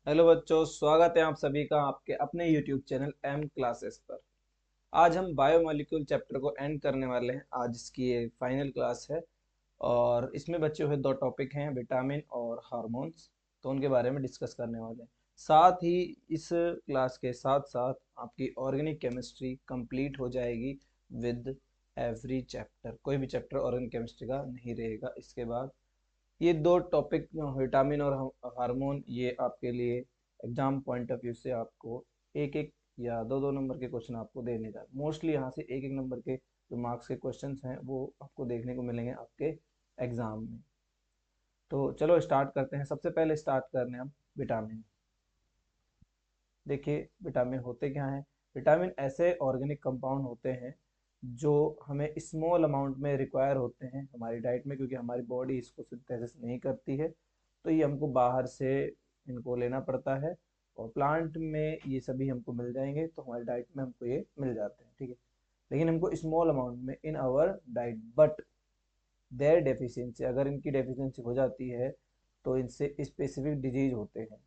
Hello बच्चों, स्वागत है आप सभी का आपके अपने YouTube चैनल एम क्लासेस पर। आज हम बायोमोलिक्यूल चैप्टर को एंड करने वाले हैं। आज इसकी ये फाइनल क्लास है और इसमें बच्चे हुए दो टॉपिक हैं, विटामिन और हार्मोन्स। तो उनके बारे में डिस्कस करने वाले हैं। साथ ही इस क्लास के साथ साथ आपकी ऑर्गेनिक केमिस्ट्री कंप्लीट हो जाएगी विद एवरी चैप्टर। कोई भी चैप्टर ऑर्गेनिक केमिस्ट्री का नहीं रहेगा इसके बाद। ये दो टॉपिक विटामिन और हार्मोन, ये आपके लिए एग्जाम पॉइंट ऑफ व्यू से आपको एक एक या दो दो नंबर के क्वेश्चन आपको देने का, मोस्टली यहाँ से एक एक नंबर के जो मार्क्स के क्वेश्चंस हैं वो आपको देखने को मिलेंगे आपके एग्जाम में। तो चलो स्टार्ट करते हैं। सबसे पहले स्टार्ट करने हम विटामिन। देखिए, विटामिन होते क्या हैं। विटामिन ऐसे ऑर्गेनिक कंपाउंड होते हैं जो हमें स्मॉल अमाउंट में रिक्वायर होते हैं हमारी डाइट में, क्योंकि हमारी बॉडी इसको सिंथेसिस नहीं करती है। तो ये हमको बाहर से इनको लेना पड़ता है और प्लांट में ये सभी हमको मिल जाएंगे, तो हमारी डाइट में हमको ये मिल जाते हैं, ठीक है। लेकिन हमको स्मॉल अमाउंट में in our diet, but there deficiency, अगर इनकी डेफिशिएंसी हो जाती है तो इनसे स्पेसिफिक डिजीज होते हैं।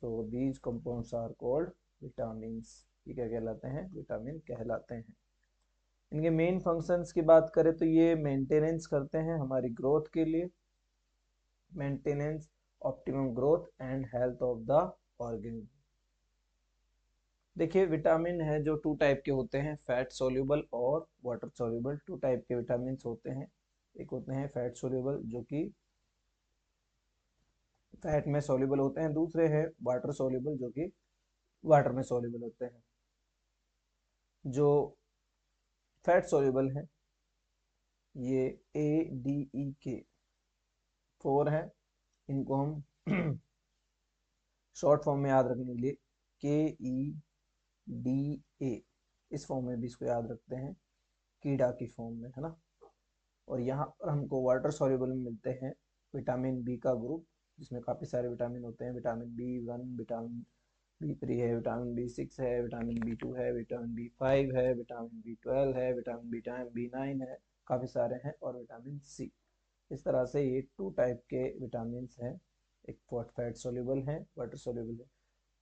So these compounds are called vitamins. ये क्या कहलाते हैं? विटामिन कहलाते हैं। इनके मेन फंक्शंस की बात करें तो ये मेंटेनेंस करते हैं हमारी ग्रोथ के लिए, maintenance, optimum growth and health of the organism. देखिए, विटामिन है जो टू टाइप के होते हैं, फैट सोल्यूबल और वाटर सोल्यूबल। टू टाइप के विटामिन होते हैं। एक होते हैं फैट सोल्यूबल जो कि फैट में सोल्यूबल होते हैं, दूसरे हैं वाटर सोल्यूबल जो कि वाटर में सोल्यूबल होते हैं। जो फैट सोल्यूबल है ये ADE के 4 है। इनको हम शॉर्ट फॉर्म में याद रखने के लिए KEDA, इस फॉर्म में भी इसको याद रखते हैं, कीड़ा की फॉर्म में, है ना। और यहाँ पर हमको वाटर सॉल्युबल में मिलते हैं विटामिन बी का ग्रुप, जिसमें काफ़ी सारे विटामिन होते हैं। विटामिन B1, विटामिन B3 है, विटामिन B6 है, विटामिन B2 है, विटामिन B5 है, विटामिन B12 है, विटामिन B9 है, काफ़ी सारे हैं। और विटामिन सी। इस तरह से ये टू टाइप के विटामिन हैं। एक फैट सोल्यूबल है, वाटर सोल्यूबल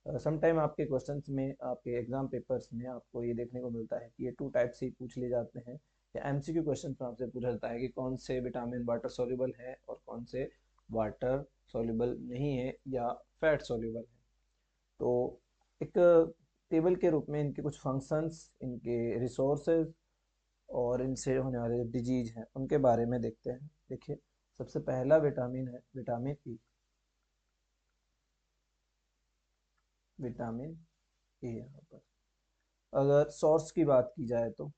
है। समटाइम आपके क्वेश्चंस में, आपके एग्जाम पेपर्स में आपको ये देखने को मिलता है कि ये टू टाइप से ही पूछ लिए जाते हैं, या MCQ क्वेश्चन में आपसे पूछा जाता है कि कौन से विटामिन वाटर सोल्यूबल है और कौन से वाटर सोल्यूबल नहीं है या फैट सोल्यूबल है। तो एक टेबल के रूप में इनके कुछ फंक्शंस, इनके रिसोर्सेज और इनसे होने वाले डिजीज हैं उनके बारे में देखते हैं। देखिए, सबसे पहला विटामिन है विटामिन ई। विटामिन ए, यहाँ पर अगर सोर्स की बात की जाए तो,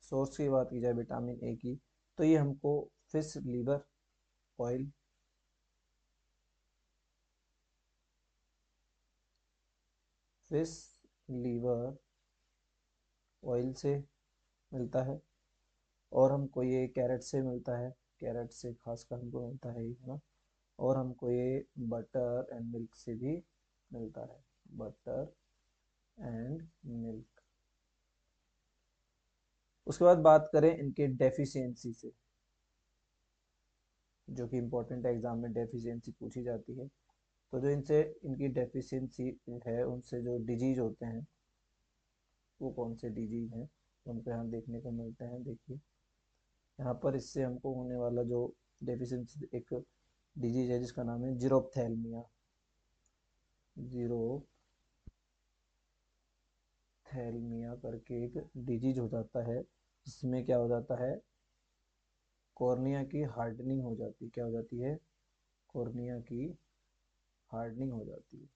सोर्स की बात की जाए विटामिन ए की, तो ये हमको fish liver oil, fish liver oil से मिलता है। और हमको ये कैरेट से मिलता है, कैरेट से खासकर हमको मिलता है ये, है ना। और हमको ये बटर एंड मिल्क से भी मिलता है, बटर एंड मिल्क। उसके बाद बात करें इनके डेफिशिएंसी से, जो कि इम्पोर्टेंट एग्जाम में डेफिशिएंसी पूछी जाती है। तो जो इनसे इनकी डेफिशिएंसी है, उनसे जो डिजीज होते हैं वो कौन से डिजीज हैं तो हमको यहाँ देखने को मिलते हैं। देखिए, यहाँ पर इससे हमको होने वाला जो डेफिशिएंसी, एक डिजीज है जिसका नाम है जीरोप्थेल्मिया। जीरोप्थेल्मिया करके एक डिजीज हो जाता है, जिसमें क्या हो जाता है, कॉर्निया की हार्डनिंग हो जाती है। क्या हो जाती है? कॉर्निया की हार्डनिंग हो जाती है।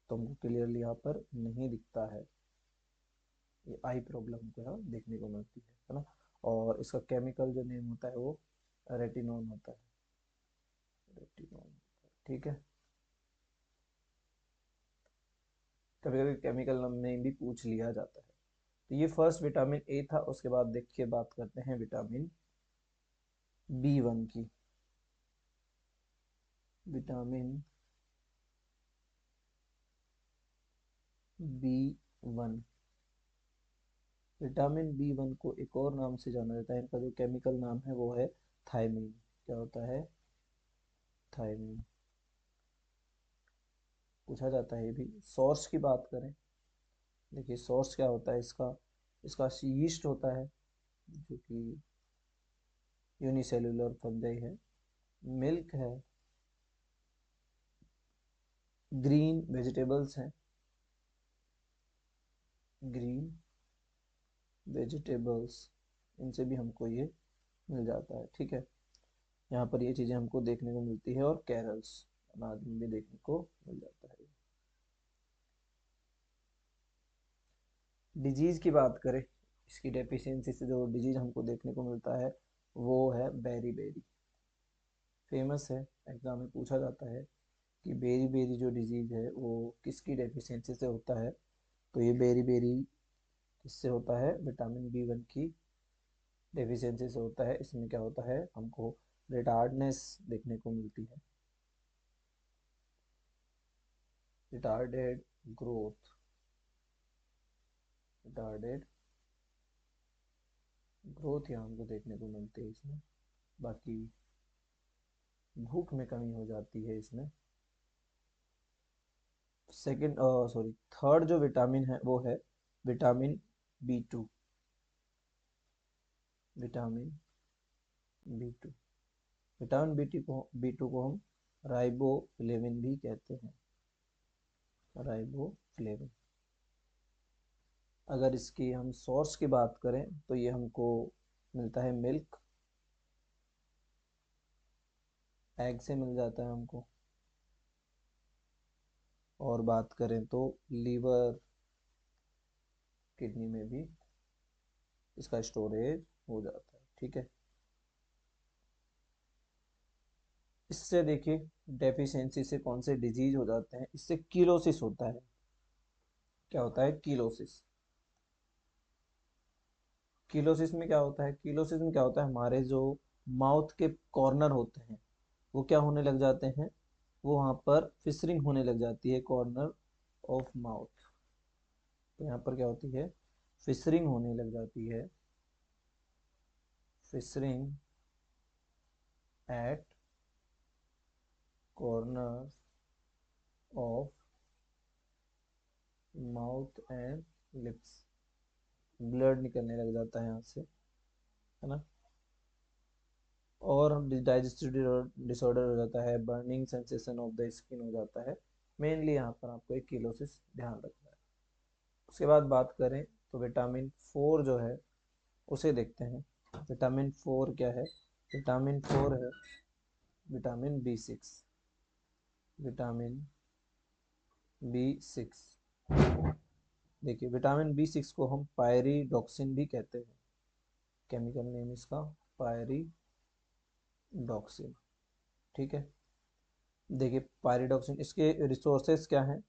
तो हमको क्लियरली यहाँ पर नहीं दिखता है, ये आई प्रॉब्लम को यहाँ देखने को मिलती है ना। और इसका केमिकल जो नेम होता है वो रेटिनोन होता है, रेटिनोन, ठीक है। कभी कभी केमिकल नेम भी पूछ लिया जाता है। तो ये फर्स्ट विटामिन ए था। उसके बाद देखिए, बात करते हैं विटामिन B1 की। विटामिन B1, विटामिन B1 को एक और नाम से जाना जाता है। इनका जो केमिकल नाम है वो है थायमीन। क्या होता है? थायमिन पूछा जाता है। ये भी सोर्स की बात करें, देखिए सोर्स क्या होता है इसका, इसका यीस्ट होता है जो कि यूनिसेलुलर फंजाई है। मिल्क है, ग्रीन वेजिटेबल्स हैं, ग्रीन वेजिटेबल्स, इनसे भी हमको ये मिल जाता है। ठीक है, यहाँ पर ये चीज़ें हमको देखने को मिलती है। और कैरल्स अनाज में भी देखने को मिल जाता है। डिजीज की बात करें, इसकी डेफिशिएंसी से जो डिजीज हमको देखने को मिलता है वो है बेरी बेरी। फेमस है, एग्जाम में पूछा जाता है कि बेरी बेरी जो डिजीज है वो किसकी डेफिशिएंसी से होता है। तो ये बेरी बेरी किससे होता है, विटामिन बी 1 की डेफिशिएंसी से होता है। इसमें क्या होता है, हमको रिटार्डनेस देखने को मिलती है, रिटार्डेड ग्रोथ, रिटार्डेड ग्रोथ यहाँ हमको देखने को मिलती है इसमें। बाकी भूख में कमी हो जाती है इसमें। सेकंड सॉरी थर्ड जो विटामिन है वो है vitamin B2, vitamin B two. Vitamin B two को हम राइबोफ्लेविन भी कहते हैं, राइबोफ्लेविन। अगर इसकी हम सोर्स की बात करें तो ये हमको मिलता है मिल्क, एग से मिल जाता है हमको। और बात करें तो लीवर, किडनी में भी इसका स्टोरेज हो जाता है। ठीक है, इससे देखिए डेफिशिएंसी से कौन से डिजीज हो जाते हैं, इससे किलोसिस होता है। क्या होता है, किलोसिस। किलोसिस में क्या होता है, किलोसिस में क्या होता है, हमारे जो माउथ के कॉर्नर होते हैं वो क्या होने लग जाते हैं, वो वहाँ पर फिशरिंग होने लग जाती है, कॉर्नर ऑफ माउथ। तो यहाँ पर क्या होती है, फिशरिंग होने लग जाती है, fissuring at corner of mouth and lips. Blood निकलने लग जाता है यहाँ से, है ना। और डाइजेस्टिव डिसऑर्डर हो जाता है, burning sensation of the skin हो जाता है। मेनली यहाँ पर आपको एक किलोसिस ध्यान रखना है। उसके बाद बात करें तो विटामिन 4 जो है उसे देखते हैं। विटामिन 4 क्या है, विटामिन 4 है विटामिन B6, विटामिन B6। देखिए विटामिन B6 को हम पायरिडॉक्सिन भी कहते हैं, केमिकल नेम इसका पायरिडॉक्सिन। ठीक है, देखिए पायरिडॉक्सिन, इसके रिसोर्सेज क्या हैं,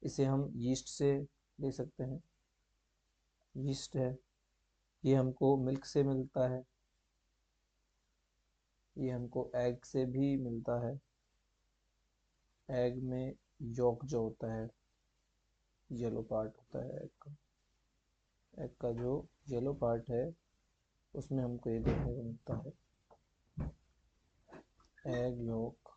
इसे हम यीस्ट से ले सकते हैं, यीस्ट है। ये हमको मिल्क से मिलता है, ये हमको एग से भी मिलता है। एग में योक जो होता है, येलो पार्ट होता है एग का, एग का जो येलो पार्ट है उसमें हमको ये देखने को मिलता है, एग योक।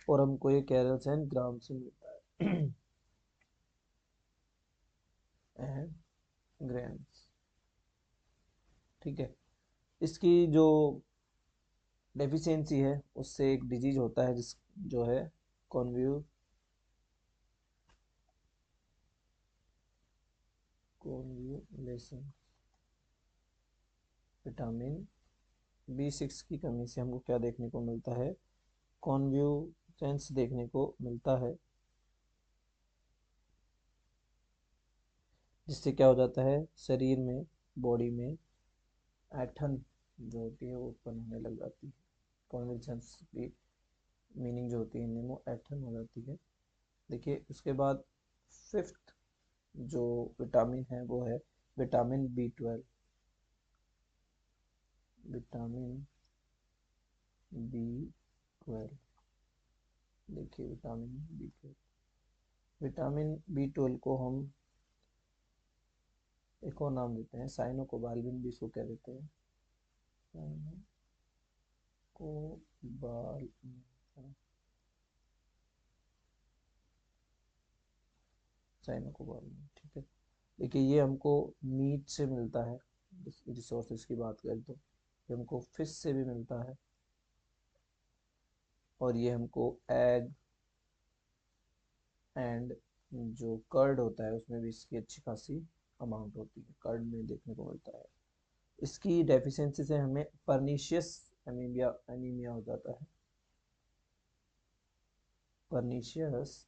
और हमको ये कैरल्स एंड ग्राम से मिलता है एंड ग्रेन्स। ठीक है, इसकी जो डेफिशिएंसी है उससे एक डिजीज होता है जिस जो है कॉन्व्यू कॉन्व्यूलेशन। विटामिन B6 की कमी से हमको क्या देखने को मिलता है, कॉन्व्यूलेंस देखने को मिलता है, जिससे क्या हो जाता है, शरीर में, बॉडी में ऐठन जो होती है वो उत्पन्न होने लग जाती है। कॉन्वल्सेंस की मीनिंग जो होती है इनमें वो ऐठन हो जाती है। देखिए उसके बाद फिफ्थ जो विटामिन है वो है विटामिन B12, विटामिन B12। देखिए विटामिन B12 को हम एक और नाम देते हैं, साइनोकोबाल्बिन भी इसको कह देते हैं, साइनोकोबालामिन, साइनोकोबालामिन, ठीक है। देखिए ये हमको मीट से मिलता है, रिसोर्सेज की बात करें तो ये हमको फिश से भी मिलता है, और ये हमको एग एंड जो कर्ड होता है उसमें भी इसकी अच्छी खासी अमाउंट होती है, कर्ड में देखने को मिलता है। इसकी डेफिशिएंसी से हमें परनीशियस एनीमिया एनीमिया हो जाता है। परनीशियस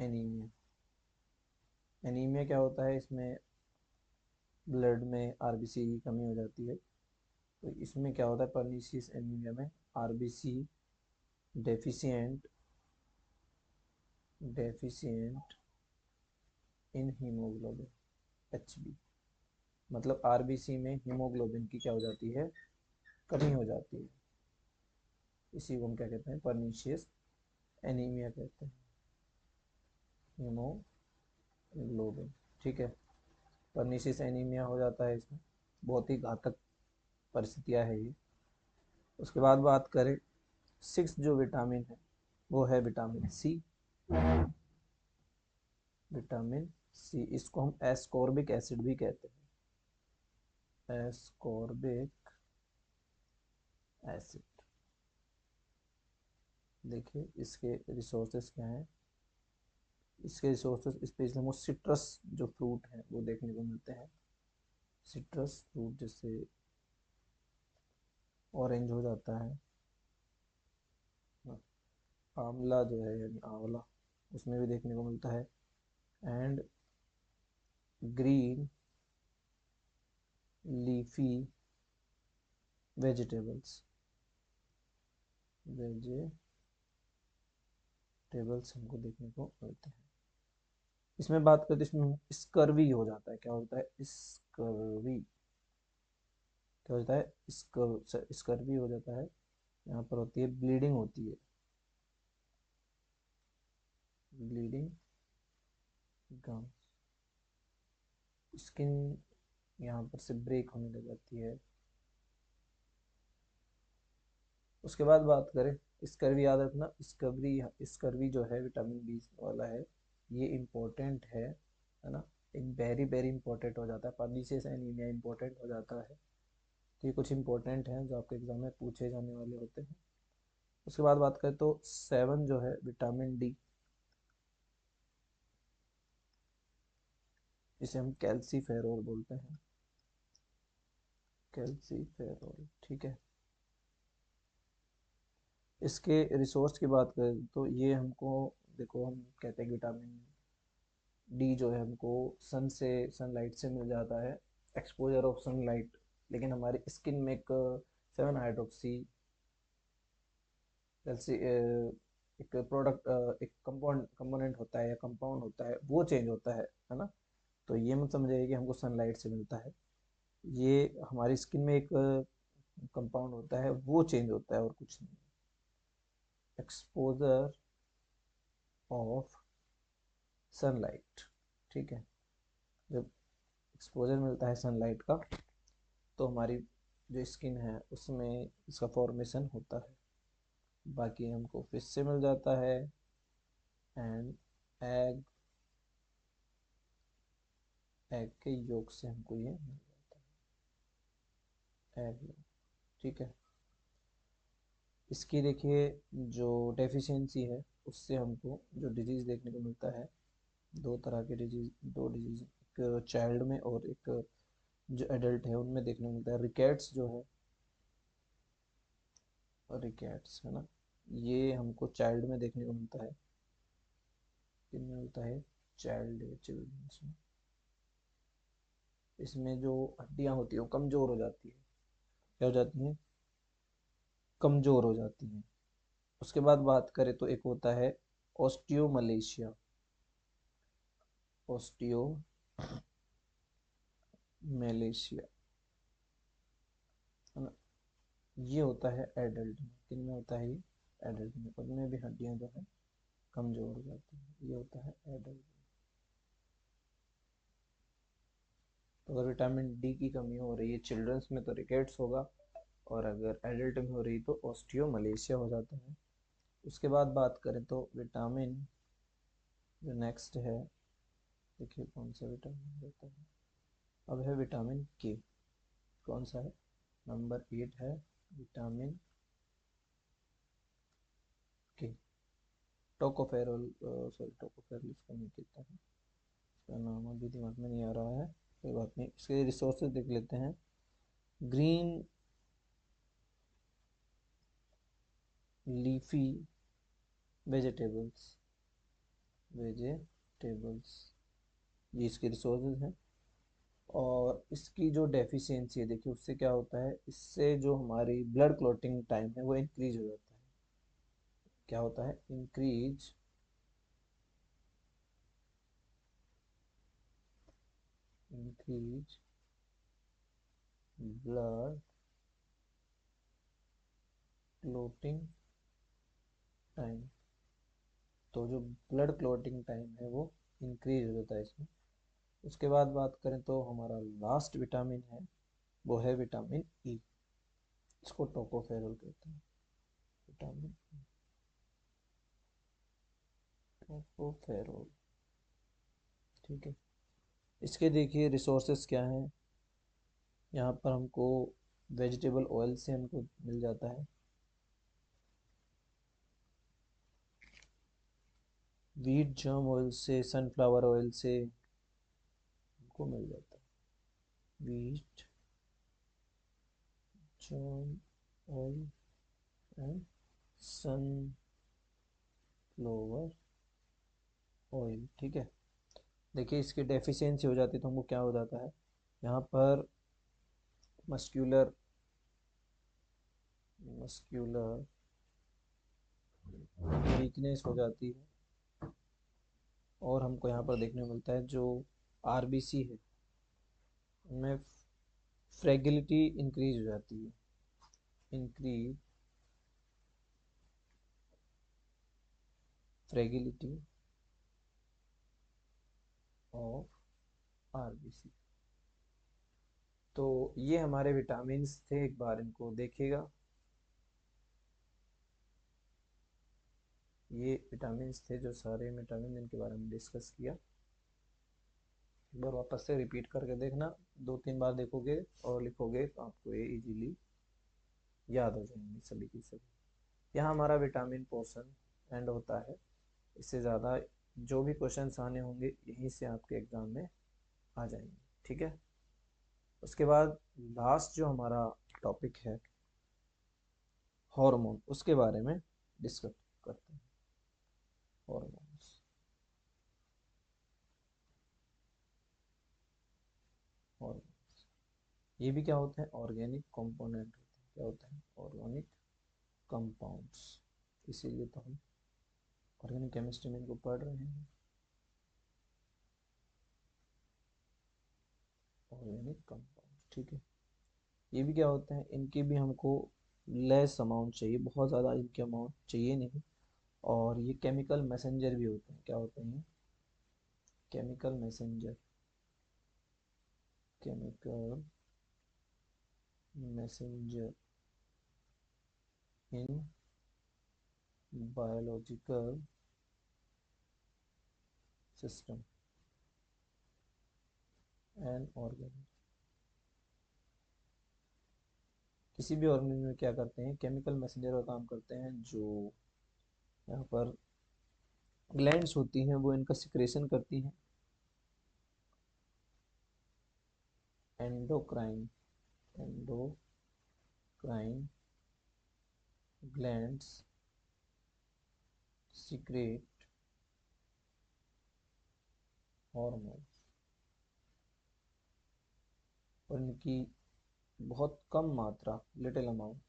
एनीमिया, एनीमिया क्या होता है, इसमें ब्लड में आरबीसी की कमी हो जाती है। तो इसमें क्या होता है, परनीशियस एनीमिया में RBC deficient deficient in haemoglobin, HB, मतलब आरबीसी में हीमोग्लोबिन की क्या हो जाती है, कमी हो जाती है। इसी को हम क्या कहते हैं, परनीशियस एनीमिया कहते हैं, हीमोग्लोबिन, ठीक है। परनीशियस एनीमिया हो जाता है, इसमें बहुत ही घातक परिस्थितियां है ये। उसके बाद बात करें, सिक्स जो विटामिन है वो है विटामिन सी। विटामिन सी, इसको हम एस्कॉर्बिक एसिड भी कहते हैं, एस्कॉर्बिक एसिड। देखिए इसके रिसोर्सेज क्या हैं, इसके रिसोर्सेज स्पेशली हमको सिट्रस जो फ्रूट हैं वो देखने को मिलते हैं। सिट्रस फ्रूट जैसे ऑरेंज हो जाता है, आंवला जो है यानी आंवला, उसमें भी देखने को मिलता है। And green leafy vegetables, vegetables हमको देखने को मिलते हैं। इसमें बात करते, इसमें स्कर्वी हो जाता है, क्या होता है, स्कर्वी, क्या होता है, स्कर्वी हो जाता है। यहाँ पर होती है ब्लीडिंग होती है, ब्लीडिंग गम, स्किन यहाँ पर से ब्रेक होने लग जाती है। उसके बाद बात करें, स्कर्वी याद रखना, स्कर्वी जो है विटामिन बी वाला है, ये इम्पोर्टेंट है ना, एक वेरी वेरी इंपॉर्टेंट हो जाता है, परनीशियस एनीमिया इंपॉर्टेंट हो जाता है। तो ये कुछ इंपॉर्टेंट हैं जो आपके एग्जाम में पूछे जाने वाले होते हैं। उसके बाद बात करें तो सेवन जो है विटामिन डी, इसे हम कैल्सीफेरोल बोलते हैं, कैल्सीफेरोल, ठीक है। इसके रिसोर्स की बात करें तो ये हमको, देखो हम कहते हैं विटामिन डी जो है हमको सनलाइट से मिल जाता है, एक्सपोजर ऑफ सनलाइट। लेकिन हमारी स्किन में एक 7 हाइड्रोक्सी कैल्सी एक प्रोडक्ट, एक कंपोनेंट होता है या कंपाउंड होता है, वो चेंज होता है ना। तो ये मत समझिए कि हमको सनलाइट से मिलता है, ये हमारी स्किन में एक कंपाउंड होता है, वो चेंज होता है और कुछ नहीं। एक्सपोजर ऑफ सनलाइट, ठीक है। जब एक्सपोजर मिलता है सनलाइट का तो हमारी जो स्किन है उसमें इसका फॉर्मेशन होता है। बाकी हमको फिश से मिल जाता है, एंड एग, एग के योक से हमको ये मिल जाता है, एग योक, ठीक है। इसकी देखिए जो डेफिशिएंसी है उससे हमको जो डिजीज़ देखने को मिलता है, दो तरह के डिजीज़, दो डिजीज़, एक चाइल्ड में और एक जो एडल्ट है उनमें देखने को मिलता है। रिकेट्स जो है, रिकेट्स है ना, ये हमको चाइल्ड में देखने को मिलता है, किनमें मिलता है, चाइल्ड या चिल्ड्रंस में। इसमें जो हड्डियां होती है वो कमज़ोर हो जाती है, क्या हो जाती हैं, कमज़ोर हो जाती हैं। उसके बाद बात करें तो एक होता है ऑस्टियोमलेशिया, ऑस्टियोमेलेशिया, है ना, ये होता है एडल्ट में। किन में होता है ये, एडल्ट में, उनमें भी हड्डियां जो है कमज़ोर हो जाती हैं, ये होता है एडल्ट में। तो अगर विटामिन डी की कमी हो रही है चिल्ड्रंस में तो रिकेट्स होगा, और अगर एडल्ट में हो रही तो ऑस्टियोमलेशिया हो जाता है। उसके बाद बात करें तो विटामिन जो नेक्स्ट है, देखिए कौन सा विटामिन रहता है, अब है विटामिन के। कौन सा है? नंबर 8 है विटामिन के। टोकोफेरोल, सॉरी टोकोफेरोल इसको नहीं कहता है, इसका नाम अभी दिमाग में नहीं आ रहा है, कोई बात नहीं। इसके रिसोर्सेज देख लेते हैं। ग्रीन लीफी वेजिटेबल्स, वेजिटेबल्स ये इसके रिसोर्सेज हैं। और इसकी जो डेफिशिएंसी है, देखिए उससे क्या होता है, इससे जो हमारी ब्लड क्लॉटिंग टाइम है वो इंक्रीज हो जाता है। क्या होता है? Increase increase blood clotting time. तो जो ब्लड क्लॉटिंग टाइम है वो इंक्रीज हो जाता है इसमें। उसके बाद बात करें तो हमारा लास्ट विटामिन है, वो है विटामिन ई। इसको टोकोफेरोल कहते हैं, विटामिन टोकोफेरोल। ठीक है, इसके देखिए रिसोर्सेस क्या हैं। यहाँ पर हमको वेजिटेबल ऑयल से हमको मिल जाता है, व्हीट जर्म ऑयल से, सनफ्लावर ऑयल से हमको मिल जाता है, wheat germ oil and sunflower oil. ठीक है, देखिए इसकी डेफिशिएंसी हो जाती है तो हमको क्या हो जाता है, यहाँ पर मस्क्यूलर मस्क्यूलर वीकनेस हो जाती है। और हमको यहाँ पर देखने को मिलता है जो आरबीसी है उनमें फ्रेगिलिटी इंक्रीज हो जाती है, इंक्रीज फ्रेगिलिटी ऑफ आरबीसी। तो ये हमारे विटामिन थे, एक बार इनको देखिएगा। ये विटामिन थे जो सारे विटामिन जिनके बारे में डिस्कस किया। एक बार वापस से रिपीट करके देखना, 2-3 बार देखोगे और लिखोगे तो आपको ये इजीली याद हो जाएंगे सभी की सभी। यहाँ हमारा विटामिन पोर्शन एंड होता है। इससे ज़्यादा जो भी क्वेश्चंस आने होंगे यहीं से आपके एग्जाम में आ जाएंगे। ठीक है, उसके बाद लास्ट जो हमारा टॉपिक है हार्मोन, उसके बारे में डिस्कस करते हैं। हार्मोन्स, हार्मोन्स ये भी क्या होते हैं? ऑर्गेनिक कंपोनेंट होते हैं। क्या होते हैं? Organic compounds. इसीलिए तो हम ऑर्गेनिक केमिस्ट्री में इनको पढ़ रहे हैं, ऑर्गेनिक कंपाउंड। ठीक है, ये भी क्या होते हैं, इनकी भी हमको लेस अमाउंट चाहिए, बहुत ज़्यादा इनके अमाउंट चाहिए नहीं। और ये केमिकल मैसेंजर भी होते हैं। क्या होते हैं? Chemical messenger, chemical messenger in biological system and organism. किसी भी ऑर्गेनिज्म में क्या करते हैं, केमिकल मैसेंजर का काम करते हैं। जो यहाँ पर ग्लैंड्स होती हैं वो इनका सिक्रेशन करती हैं। Endocrine endocrine glands secrete hormone, और इनकी बहुत कम मात्रा, little amount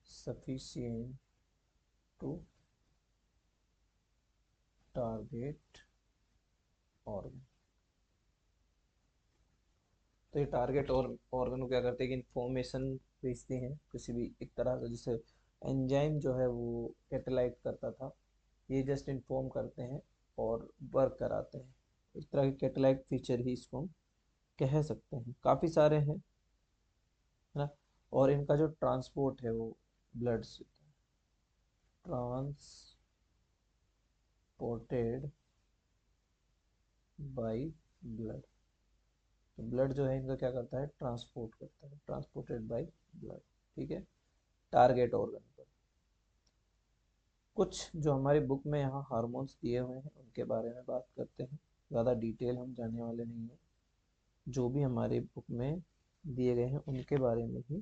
sufficient to target organ। तो ये टारगेट और ऑर्गन को क्या करते हैं कि इंफॉर्मेशन भेजते हैं किसी भी एक तरह से। जैसे एंजाइम जो है वो कैटेलाइट करता था ये जस्ट इन्फॉर्म करते हैं और वर्क कराते हैं। इस तरह के कैटलाइट फीचर ही इसको हम कह सकते हैं। काफ़ी सारे हैं, है ना। और इनका जो ट्रांसपोर्ट है वो ब्लड से ट्रांसपोर्टेड बाय ब्लड। तो ब्लड जो है इनका क्या करता है, ट्रांसपोर्ट करता है, ट्रांसपोर्टेड बाय ब्लड, ठीक है, टारगेट ऑर्गन पर। कुछ जो हमारी बुक में यहाँ हार्मोन्स दिए हुए हैं उनके बारे में बात करते हैं। ज़्यादा डिटेल हम जाने वाले नहीं हैं, जो भी हमारे बुक में दिए गए हैं उनके बारे में ही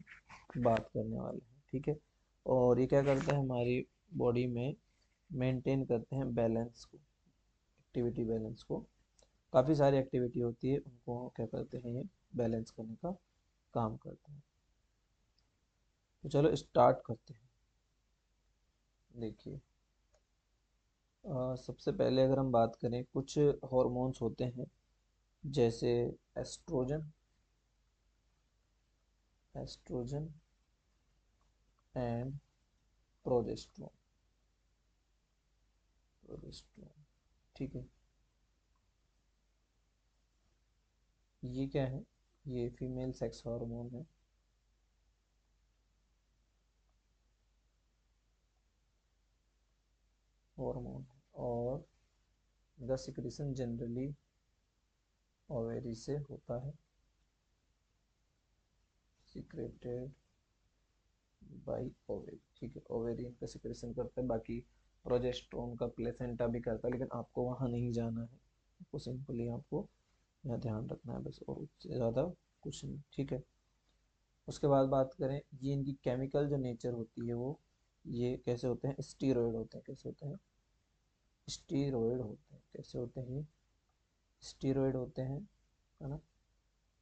बात करने वाले हैं, ठीक है। और ये क्या करते हैं, हमारी बॉडी में मेंटेन करते हैं बैलेंस को, एक्टिविटी बैलेंस को। काफ़ी सारी एक्टिविटी होती है, उनको क्या करते हैं, ये बैलेंस करने का काम करते हैं। तो चलो स्टार्ट करते हैं। देखिए, सबसे पहले अगर हम बात करें, कुछ हॉर्मोन्स होते हैं जैसे oestrogen, oestrogen and progesterone, progesterone, ठीक है। ये क्या है, ये फीमेल सेक्स हार्मोन है। हार्मोन और द सिक्रीशन जनरली ओवेरी से होता है, सिक्रेटेड बाई ओवेरी, ठीक है। ओवेरी इनका सिक्रेशन करता है, बाकी प्रोजेस्टेरोन का प्लेसेंटा भी करता है, लेकिन आपको वहाँ नहीं जाना है, आपको सिंपली आपको यहाँ ध्यान रखना है बस, और उससे ज़्यादा कुछ नहीं, ठीक है। उसके बाद बात करें, ये इनकी केमिकल जो नेचर होती है वो ये कैसे होते हैं, स्टीरॉयड होते हैं। कैसे होते हैं, स्टीरॉयड होते हैं। कैसे होते हैं, स्टीरॉयड होते हैं, है ना।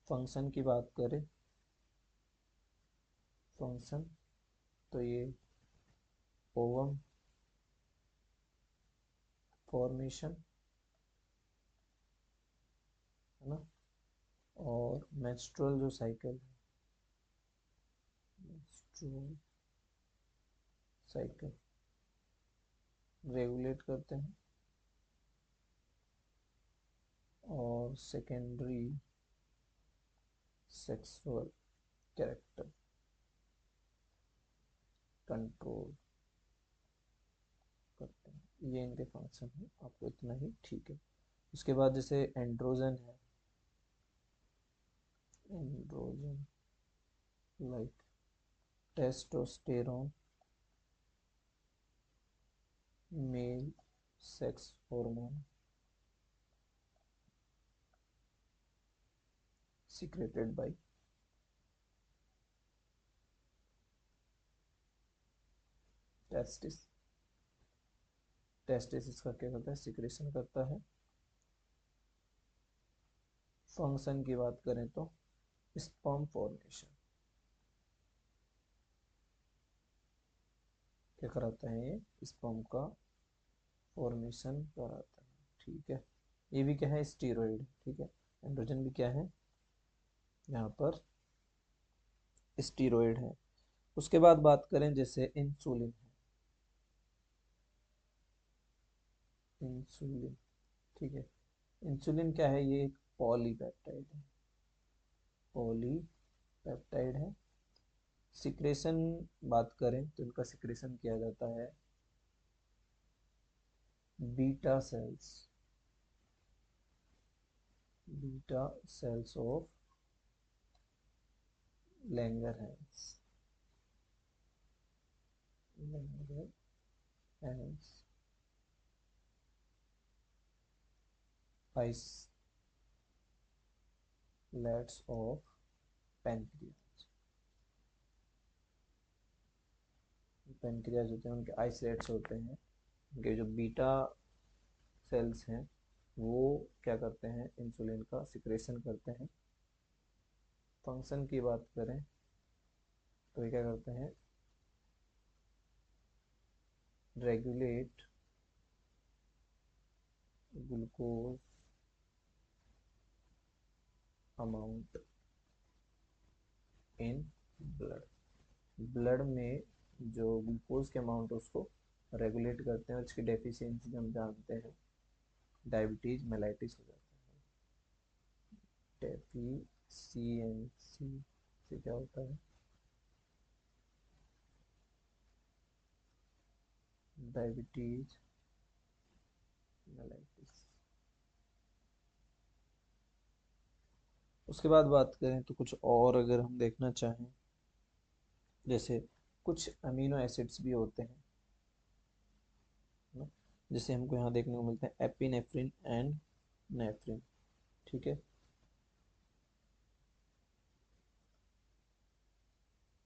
फंक्शन की बात करें, फंक्शन, तो ये ओवम फॉर्मेशन, है ना। और मेंस्ट्रुअल जो साइकिल है, मेंस्ट्रुअल साइकिल रेगुलेट करते हैं। और सेकेंडरी सेक्सुअल कैरेक्टर कंट्रोल करते हैं। ये इनके फंक्शन है, आपको इतना ही ठीक है। उसके बाद जैसे एंड्रोजन है, androgen like testosterone, male sex hormone secreted by testis. Testis इसका क्या करता है, सिक्रेशन करता है। फंक्शन की बात करें तो स्पर्म फॉर्मेशन, क्या कराता है, ये स्पर्म का फॉर्मेशन कराता है, ठीक है। ये भी क्या है, स्टीरॉइड, ठीक है। एंड्रोजन भी क्या है, यहाँ पर स्टीरॉइड है। उसके बाद बात करें जैसे इंसुलिन है, इंसुलिन, ठीक है। इंसुलिन क्या है, ये एक पॉलीपेप्टाइड है, पॉलीपेप्टाइड है। सिक्रेशन बात करें तो इनका सिक्रेशन किया जाता है beta cells, beta cells of Langerhans, Langerhans islets of pancreas, pancreas होते हैं उनके आइसलेट्स होते हैं। उनके जो बीटा सेल्स हैं वो क्या करते हैं, इंसुलिन का सिक्रेशन करते हैं। फंक्शन की बात करें तो ये क्या करते हैं, regulate glucose amount in blood, blood में जो ग्लूकोज के अमाउंट है उसको रेगुलेट करते हैं, और इसकी डेफिशिएंसी हम जानते हैं, डायबिटीज मेलाइटिस हो जाता है। डेफिशिएंसी से क्या होता है, डायबिटीज मेलाइटिस। उसके बाद बात करें तो कुछ और अगर हम देखना चाहें, जैसे कुछ अमीनो एसिड्स भी होते हैं ना, जैसे हमको यहाँ देखने को मिलते हैं एपिनेफ्रिन एंड नेफ्रिन। ठीक है,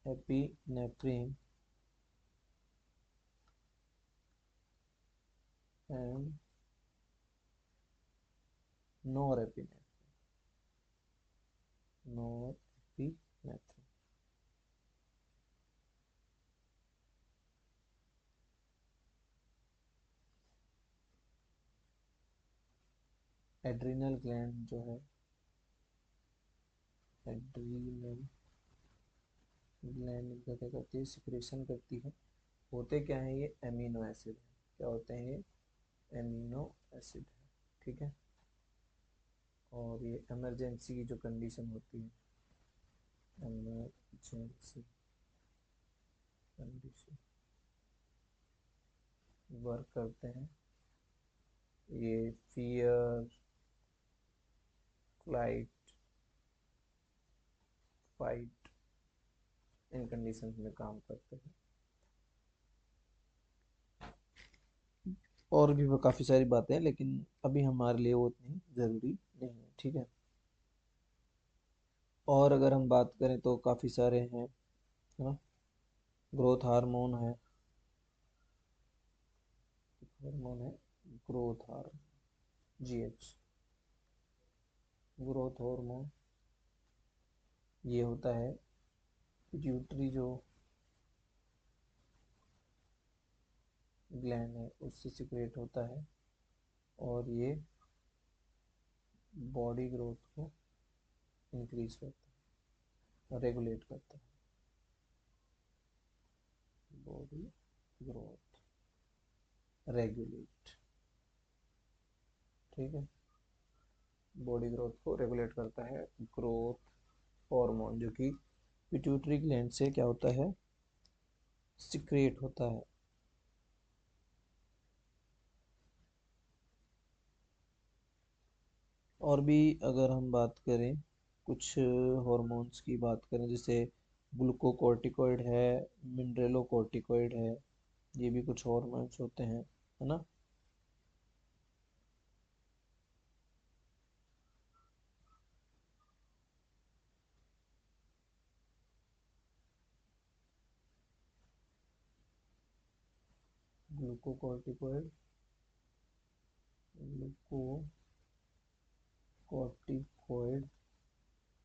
epinephrine and norepinephrine, norepinephrine. Adrenal gland जो है, एड्रिनल ग्लैंड क्या करती है, सिक्रेशन करती है। होते क्या है, ये एमिनो एसिड है। क्या होते हैं ये, एमिनो एसिड है। ठीक है, और ये इमरजेंसी की जो कंडीशन होती है, इमरजेंसी कंडीशन वर्क करते हैं। ये फियर, फ्लाइट, फाइट, इन कंडीशंस में काम करते हैं। और भी काफ़ी सारी बातें हैं, लेकिन अभी हमारे लिए वो उतनी ज़रूरी नहीं है। ठीक है, और अगर हम बात करें तो काफ़ी सारे हैं, है ना। ग्रोथ हार्मोन है, हार्मोन है growth hormone, GH, growth hormone. ये होता है पिट्यूटरी जो ग्लैंड है उससे सिक्रेट होता है, और ये बॉडी ग्रोथ को इंक्रीज करता है, रेगुलेट करता है बॉडी ग्रोथ, रेगुलेट। ठीक है, बॉडी ग्रोथ को रेगुलेट करता है ग्रोथ हार्मोन, जो कि पिट्यूटरी ग्लैंड से क्या होता है, सिक्रेट होता है। और भी अगर हम बात करें, कुछ हार्मोन्स की बात करें, जैसे ग्लूकोकॉर्टिकॉइड है, मिनरलोकॉर्टिकॉइड है, ये भी कुछ हार्मोन्स होते हैं, है ना। Glucocorticoid, glucocorticoid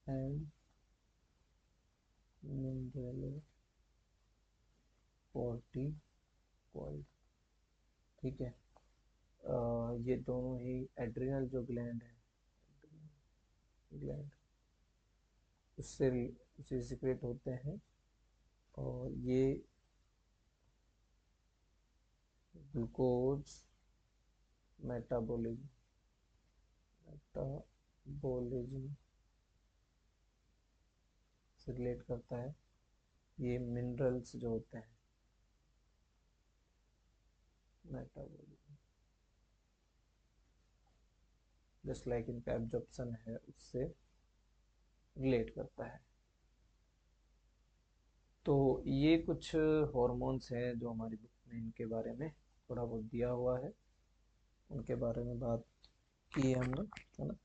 and mineralocorticoid. ठीक है, ये दोनों ही एड्रिनल जो ग्लैंड है, ग्लैंड उससे उससे सिक्रेट होते हैं, और ये ग्लूकोज मेटाबॉलिज्म, मेटाबॉलिज्म से रिलेट करता है। ये मिनरल्स जो होते हैं, मेटाबॉलिज्म जस्ट लाइक इनका एब्जॉर्प्शन है उससे रिलेट करता है। तो ये कुछ हॉर्मोन्स हैं जो हमारी बुक में इनके बारे में थोड़ा बहुत दिया हुआ है, उनके बारे में बात की है हमने, है ना।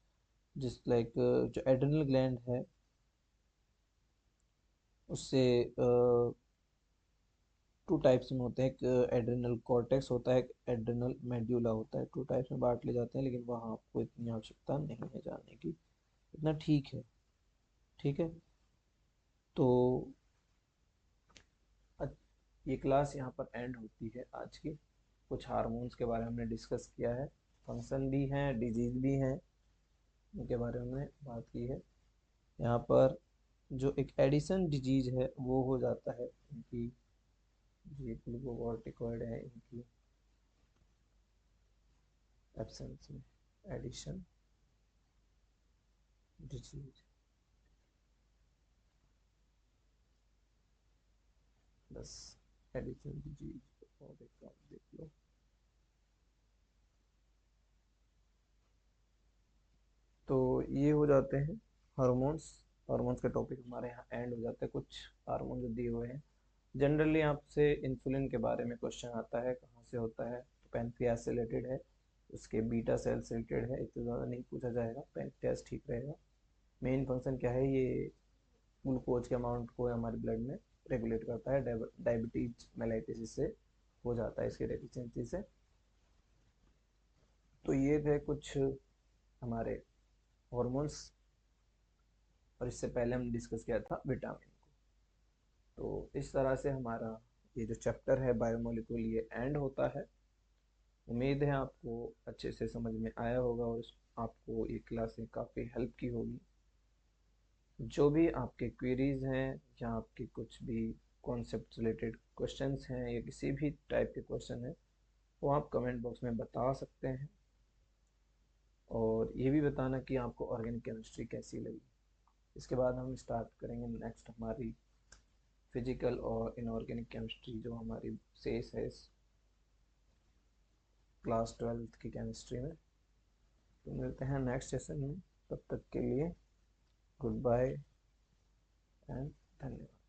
जिस लाइक जो एड्रिनल ग्लैंड है उससे टू टाइप्स में होते हैं, एक एड्रिनल कॉर्टेक्स होता है, एक एड्रिनल मेड्यूला होता है। टू टाइप्स में बांट ले जाते हैं, लेकिन वहाँ आपको इतनी आवश्यकता नहीं है जानने की, इतना ठीक है। ठीक है, तो ये क्लास यहाँ पर एंड होती है आज की। कुछ हार्मोन्स के बारे में हमने डिस्कस किया है, फंक्शन भी हैं, डिजीज भी हैं, उनके बारे में हमने बात की है। यहाँ पर जो एक एडिशन डिजीज है वो हो जाता है उनकी जी ग्लूकोकॉर्टिकॉइड है इनकी एब्सेंस में एडिशन डिजीज, बस एडिशन डिजीज और एक आप देख लो। तो ये हो जाते हैं हार्मोन्स। हार्मोन्स के टॉपिक हमारे यहाँ एंड हो जाते हैं। कुछ हार्मोन जो दिए हुए हैं, जनरली आपसे इंसुलिन के बारे में क्वेश्चन आता है, कहाँ से होता है, तो पैनक्रियास से रिलेटेड है, उसके बीटा सेल से रिलेटेड है, इतना ज़्यादा नहीं पूछा जाएगा, पैनक्रियास ठीक रहेगा। मेन फंक्शन क्या है, ये ग्लूकोज के अमाउंट को हमारे ब्लड में रेगुलेट करता है, डायबिटीज मेलाइटिस से हो जाता है इसकी डेफिशिएंसी से। तो ये थे कुछ हमारे हॉर्मोन्स, और इससे पहले हम डिस्कस किया था विटामिन को। तो इस तरह से हमारा ये जो चैप्टर है बायोमोलिकुल ये एंड होता है। उम्मीद है आपको अच्छे से समझ में आया होगा और आपको ये क्लासें काफ़ी हेल्प की होगी। जो भी आपके क्वेरीज हैं या आपके कुछ भी कॉन्सेप्ट रिलेटेड क्वेश्चंस हैं या किसी भी टाइप के क्वेश्चन हैं, वो आप कमेंट बॉक्स में बता सकते हैं। और ये भी बताना कि आपको ऑर्गेनिक केमिस्ट्री कैसी लगी। इसके बाद हम स्टार्ट करेंगे नेक्स्ट हमारी फिजिकल और इनऑर्गेनिक केमिस्ट्री, जो हमारी शेष है इस क्लास 12th की केमिस्ट्री में। तो मिलते हैं नेक्स्ट सेशन में, तब तक के लिए गुड बाय एंड धन्यवाद।